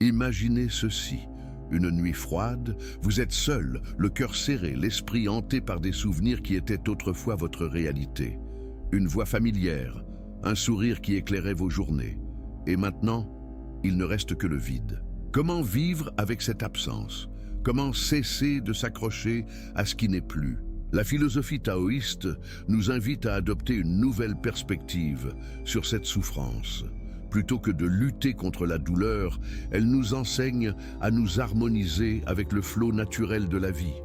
Imaginez ceci. Une nuit froide, vous êtes seul, le cœur serré, l'esprit hanté par des souvenirs qui étaient autrefois votre réalité. Une voix familière, un sourire qui éclairait vos journées. Et maintenant, il ne reste que le vide. Comment vivre avec cette absence? Comment cesser de s'accrocher à ce qui n'est plus? La philosophie taoïste nous invite à adopter une nouvelle perspective sur cette souffrance. Plutôt que de lutter contre la douleur, elle nous enseigne à nous harmoniser avec le flot naturel de la vie.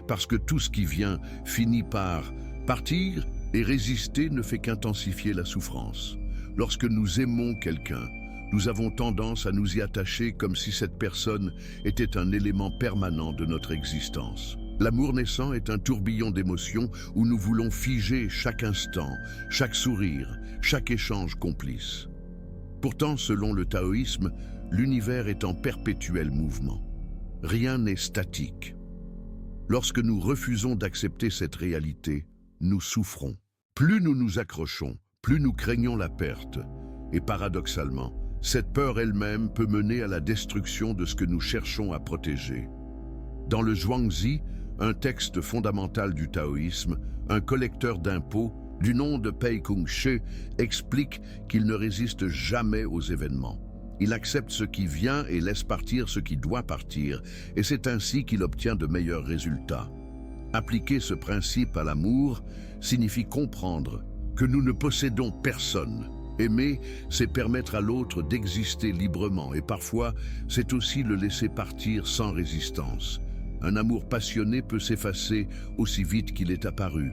Parce que tout ce qui vient finit par partir et résister ne fait qu'intensifier la souffrance. Lorsque nous aimons quelqu'un, nous avons tendance à nous y attacher comme si cette personne était un élément permanent de notre existence. L'amour naissant est un tourbillon d'émotions où nous voulons figer chaque instant, chaque sourire, chaque échange complice. Pourtant, selon le taoïsme, l'univers est en perpétuel mouvement. Rien n'est statique. Lorsque nous refusons d'accepter cette réalité, nous souffrons. Plus nous nous accrochons, plus nous craignons la perte. Et paradoxalement, cette peur elle-même peut mener à la destruction de ce que nous cherchons à protéger. Dans le Zhuangzi, un texte fondamental du taoïsme, un collecteur d'impôts du nom de Pei Kung-she explique qu'il ne résiste jamais aux événements. Il accepte ce qui vient et laisse partir ce qui doit partir, et c'est ainsi qu'il obtient de meilleurs résultats. Appliquer ce principe à l'amour signifie comprendre que nous ne possédons personne. Aimer, c'est permettre à l'autre d'exister librement, et parfois, c'est aussi le laisser partir sans résistance. Un amour passionné peut s'effacer aussi vite qu'il est apparu.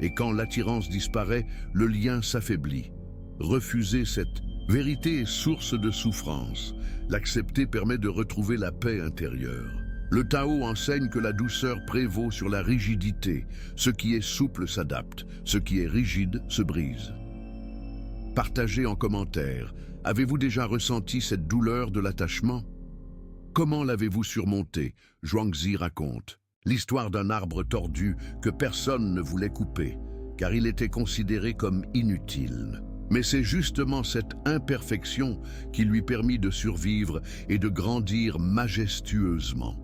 Et quand l'attirance disparaît, le lien s'affaiblit. Refuser cette vérité est source de souffrance. L'accepter permet de retrouver la paix intérieure. Le Tao enseigne que la douceur prévaut sur la rigidité. Ce qui est souple s'adapte, ce qui est rigide se brise. Partagez en commentaire. Avez-vous déjà ressenti cette douleur de l'attachement? Comment l'avez-vous surmonté? Zhuangzi raconte l'histoire d'un arbre tordu que personne ne voulait couper, car il était considéré comme inutile. Mais c'est justement cette imperfection qui lui permit de survivre et de grandir majestueusement.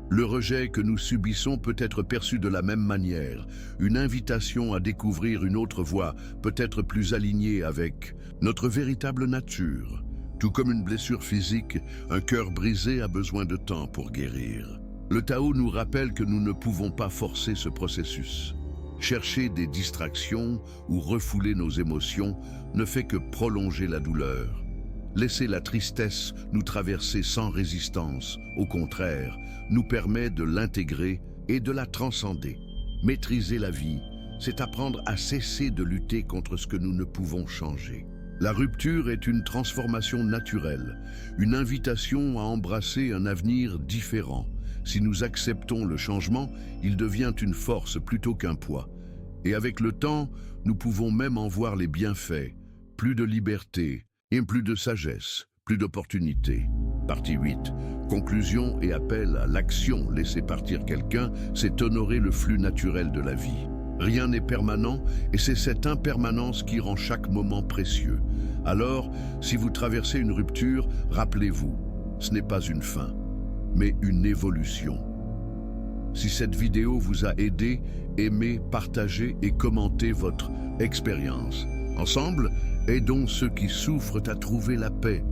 Le rejet que nous subissons peut être perçu de la même manière, une invitation à découvrir une autre voie, peut-être plus alignée avec notre véritable nature. Tout comme une blessure physique, un cœur brisé a besoin de temps pour guérir. Le Tao nous rappelle que nous ne pouvons pas forcer ce processus. Chercher des distractions ou refouler nos émotions ne fait que prolonger la douleur. Laisser la tristesse nous traverser sans résistance, au contraire, nous permet de l'intégrer et de la transcender. Maîtriser la vie, c'est apprendre à cesser de lutter contre ce que nous ne pouvons changer. La rupture est une transformation naturelle, une invitation à embrasser un avenir différent. Si nous acceptons le changement, il devient une force plutôt qu'un poids. Et avec le temps, nous pouvons même en voir les bienfaits. Plus de liberté et plus de sagesse, plus d'opportunités. Partie 8. Conclusion et appel à l'action. Laisser partir quelqu'un, c'est honorer le flux naturel de la vie. Rien n'est permanent et c'est cette impermanence qui rend chaque moment précieux. Alors, si vous traversez une rupture, rappelez-vous, ce n'est pas une fin, mais une évolution. Si cette vidéo vous a aidé, aimez, partagez et commentez votre expérience. Ensemble, aidons ceux qui souffrent à trouver la paix.